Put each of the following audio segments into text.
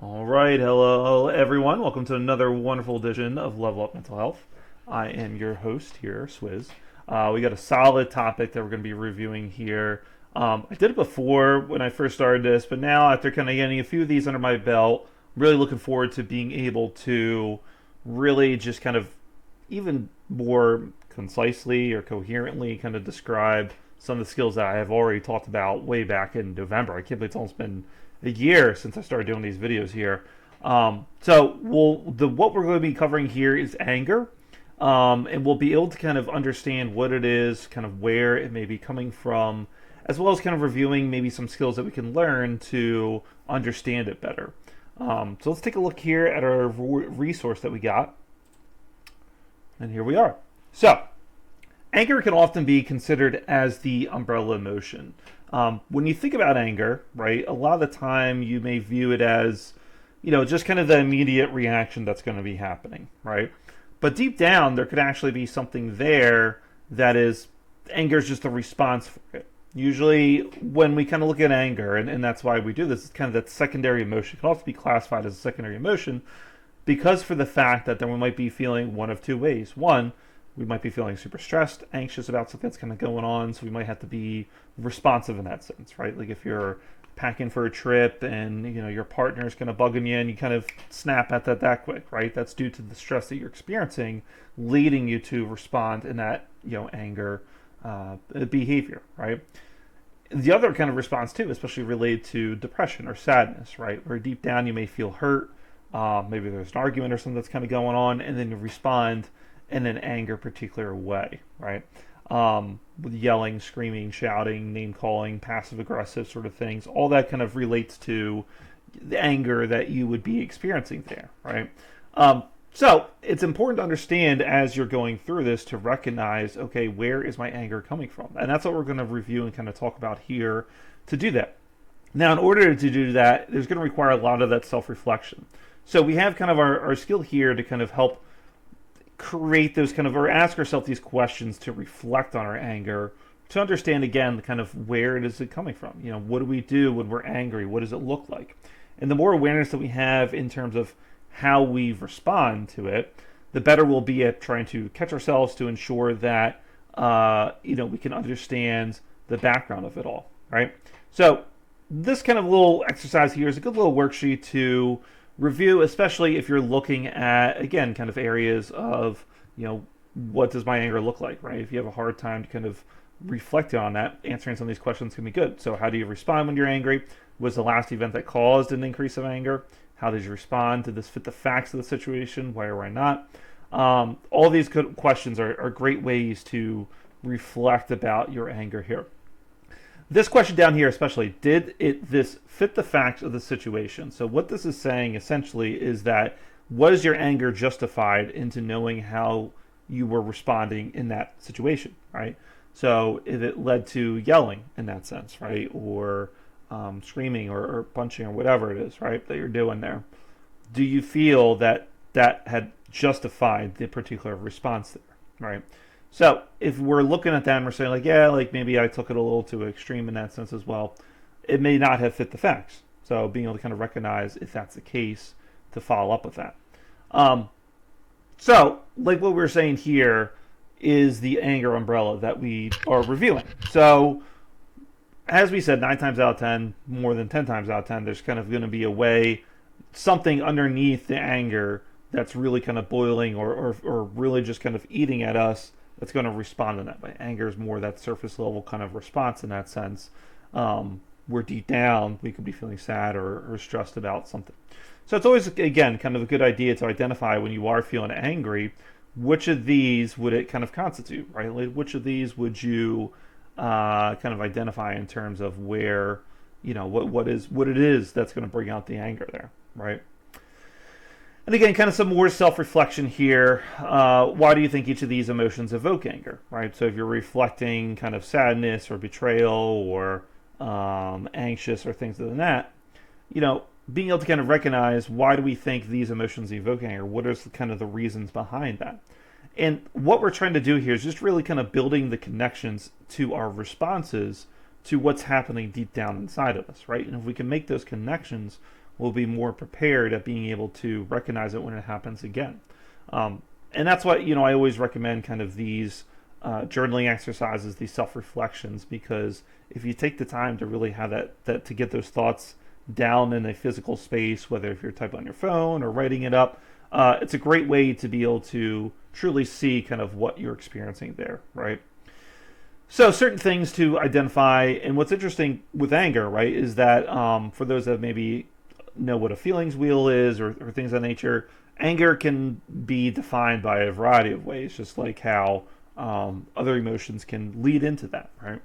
All right, hello everyone. Welcome to another wonderful edition of Level Up Mental Health. I am your host here, Swizz. We got a solid topic that we're going to be reviewing here. I did it before when I first started this, but now after kind of getting a few of these under my belt, I'm really looking forward to being able to really just kind of even more concisely or coherently kind of describe some of the skills that I have already talked about way back in November. I can't believe it's almost been a year since I started doing these videos here. What we're going to be covering here is anger, and we'll be able to kind of understand what it is, kind of where it may be coming from, as well as kind of reviewing maybe some skills that we can learn to understand it better. So let's take a look here at our resource that we got. And here we are. So, anger can often be considered as the umbrella emotion. When you think about anger, right, a lot of the time you may view it as, just kind of the immediate reaction that's going to be happening, right? But deep down, there could actually be something there that is, anger is just a response for it. Usually, when we kind of look at anger, and that's why we do this, it's kind of that secondary emotion. It can also be classified as a secondary emotion because for the fact that then we might be feeling one of two ways. One, we might be feeling super stressed, anxious about something that's kind of going on, so we might have to be responsive in that sense, right? Like if you're packing for a trip and your partner's kind of bugging you and you kind of snap at that quick, right? That's due to the stress that you're experiencing, leading you to respond in that anger behavior, right? The other kind of response too, especially related to depression or sadness, right? Where deep down you may feel hurt, maybe there's an argument or something that's kind of going on, and then you respond in an anger particular way, right? With yelling, screaming, shouting, name calling, passive aggressive sort of things, all that kind of relates to the anger that you would be experiencing there, right? So it's important to understand as you're going through this to recognize, okay, where is my anger coming from? And that's what we're going to review and kind of talk about here to do that. Now, in order to do that, there's going to require a lot of that self-reflection. So we have kind of our skill here to kind of help create those kind of, or ask ourselves these questions to reflect on our anger, to understand again kind of where it is coming from. What do we do when we're angry? What does it look like? And the more awareness that we have in terms of how we respond to it, the better we'll be at trying to catch ourselves to ensure that we can understand the background of it all, right? So this kind of little exercise here is a good little worksheet to review, especially if you're looking at, again, kind of areas of, what does my anger look like, right? If you have a hard time to kind of reflect on that, answering some of these questions can be good. So how do you respond when you're angry? Was the last event that caused an increase of anger? How did you respond? Did this fit the facts of the situation? Why or why not? All these questions are great ways to reflect about your anger here. This question down here especially, did this fit the facts of the situation? So what this is saying essentially is that, was your anger justified into knowing how you were responding in that situation, right? So if it led to yelling in that sense, right? Or screaming or punching or whatever it is, right, that you're doing there. Do you feel that had justified the particular response there, right? So if we're looking at that and we're saying like, yeah, like maybe I took it a little too extreme in that sense as well, it may not have fit the facts. So being able to kind of recognize if that's the case to follow up with that. So like what we're saying here is the anger umbrella that we are reviewing. So as we said, 9 times out of 10, more than 10 times out of 10, there's kind of going to be a way, something underneath the anger that's really kind of boiling or really just kind of eating at us that's going to respond in that way. Anger is more that surface level kind of response in that sense, where deep down we could be feeling sad or stressed about something. So it's always, again, kind of a good idea to identify when you are feeling angry, which of these would it kind of constitute, right? Like which of these would you kind of identify in terms of where, what it is that's going to bring out the anger there, right? And again, kind of some more self-reflection here. Why do you think each of these emotions evoke anger, right? So if you're reflecting kind of sadness or betrayal or anxious or things like that, being able to kind of recognize, why do we think these emotions evoke anger? What are kind of the reasons behind that? And what we're trying to do here is just really kind of building the connections to our responses to what's happening deep down inside of us, right? And if we can make those connections, we'll be more prepared at being able to recognize it when it happens again. And that's why, I always recommend kind of these journaling exercises, these self-reflections, because if you take the time to really have that to get those thoughts down in a physical space, whether if you're typing on your phone or writing it up, it's a great way to be able to truly see kind of what you're experiencing there, right? So certain things to identify, and what's interesting with anger, right, is that for those that maybe know what a feelings wheel is or things of that nature, anger can be defined by a variety of ways, just like how other emotions can lead into that, right?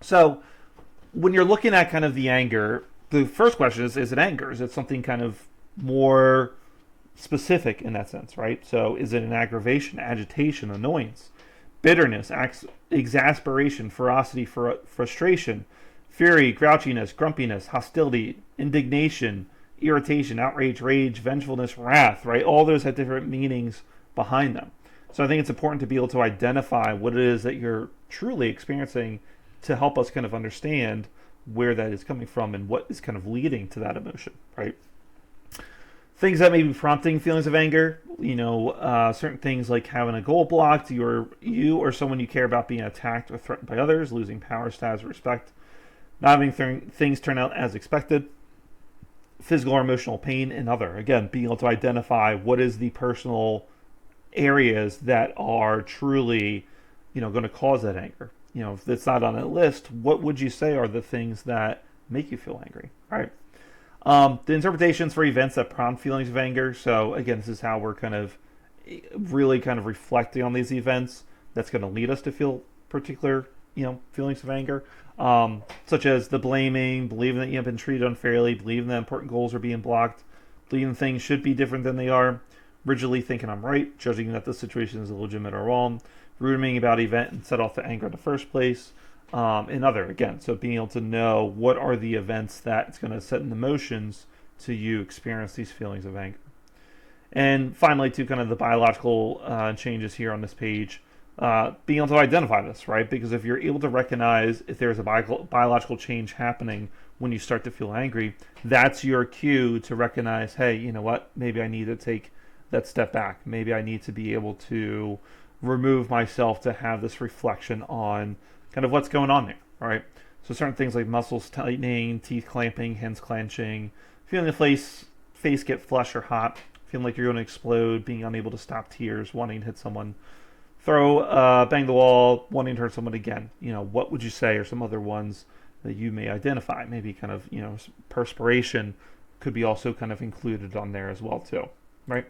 So when you're looking at kind of the anger, the first question is it anger? Is it something kind of more specific in that sense, right? So is it an aggravation, agitation, annoyance, bitterness, exasperation, ferocity, frustration, fury, grouchiness, grumpiness, hostility, indignation, irritation, outrage, rage, vengefulness, wrath, right? All those have different meanings behind them. So I think it's important to be able to identify what it is that you're truly experiencing to help us kind of understand where that is coming from and what is kind of leading to that emotion, right? Things that may be prompting feelings of anger, certain things like having a goal blocked, you or someone you care about being attacked or threatened by others, losing power, status, or respect, not having things turn out as expected, physical or emotional pain, and other. Again, being able to identify what is the personal areas that are truly, going to cause that anger. If it's not on that list, what would you say are the things that make you feel angry, right? The interpretations for events that prompt feelings of anger. So again, this is how we're kind of really kind of reflecting on these events that's going to lead us to feel particular, feelings of anger, such as the blaming, believing that you have been treated unfairly, believing that important goals are being blocked, believing things should be different than they are, rigidly thinking I'm right, judging that the situation is illegitimate or wrong, ruminating about event and set off the anger in the first place, and other, again, so being able to know what are the events that it's going to set in the motions to you experience these feelings of anger. And finally, to kind of the biological changes here on this page, being able to identify this, right? Because if you're able to recognize if there's a biological change happening when you start to feel angry, that's your cue to recognize, hey, you know what? Maybe I need to take that step back. Maybe I need to be able to remove myself to have this reflection on kind of what's going on there, right? So certain things like muscles tightening, teeth clamping, hands clenching, feeling the face get flush or hot, feeling like you're going to explode, being unable to stop tears, wanting to hit someone, bang the wall, wanting to hurt someone again. What would you say are some other ones that you may identify? Maybe kind of, perspiration could be also kind of included on there as well too, right?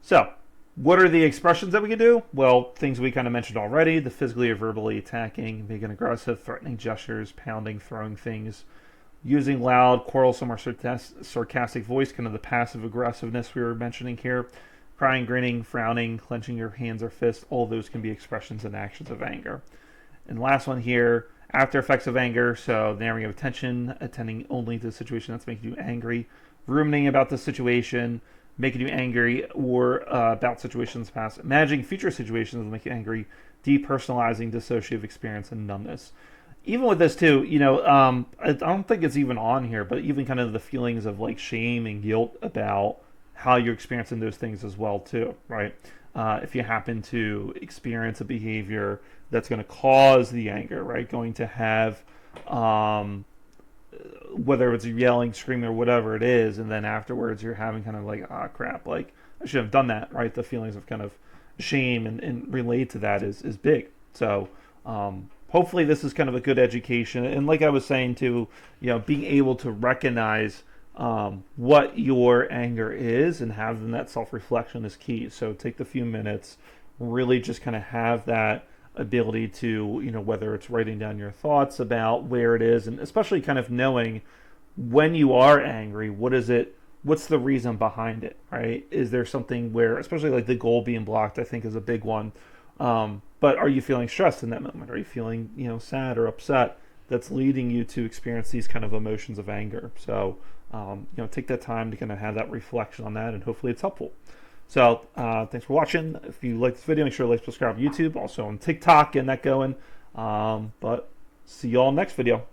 So what are the expressions that we can do? Well, things we kind of mentioned already, the physically or verbally attacking, making aggressive, threatening gestures, pounding, throwing things, using loud, quarrelsome, or sarcastic voice, kind of the passive aggressiveness we were mentioning here, crying, grinning, frowning, clenching your hands or fists, all those can be expressions and actions of anger. And last one here, after effects of anger, so narrowing of attention, attending only to the situation that's making you angry, ruminating about the situation, making you angry, or about situations past, imagining future situations that make you angry, depersonalizing dissociative experience, and numbness. Even with this too, I don't think it's even on here, but even kind of the feelings of like shame and guilt about how you're experiencing those things as well too, right? If you happen to experience a behavior that's going to cause the anger, right? Going to have whether it's yelling, screaming, or whatever it is, and then afterwards you're having kind of like, crap, like I should have done that, right? The feelings of kind of shame and relate to that is big. So hopefully this is kind of a good education. And like I was saying too, being able to recognize what your anger is and having that self-reflection is key. So take the few minutes, really just kind of have that ability to, whether it's writing down your thoughts about where it is, and especially kind of knowing when you are angry, what's the reason behind it, right? Is there something where, especially like the goal being blocked, I think is a big one. But are you feeling stressed in that moment? Are you feeling, sad or upset that's leading you to experience these kind of emotions of anger? So, take that time to kind of have that reflection on that, and hopefully it's helpful. So thanks for watching. If you like this video, make sure to like, subscribe on YouTube, also on TikTok, and that going. But see you all next video.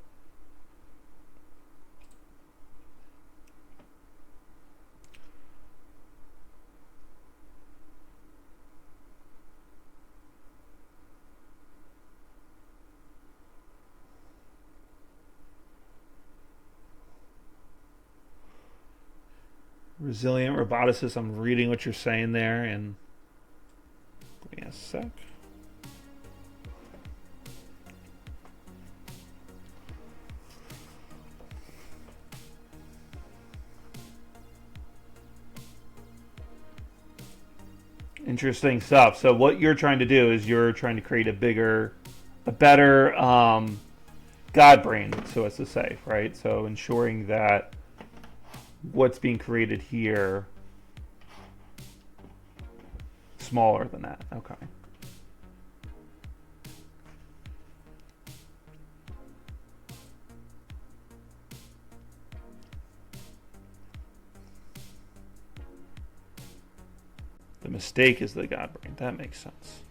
Resilient roboticist. I'm reading what you're saying there, and give me a sec. Interesting stuff. So what you're trying to do is you're trying to create a better God brain, so as to say, right? So ensuring that what's being created here smaller than that. Okay. The mistake is the God brain. That makes sense.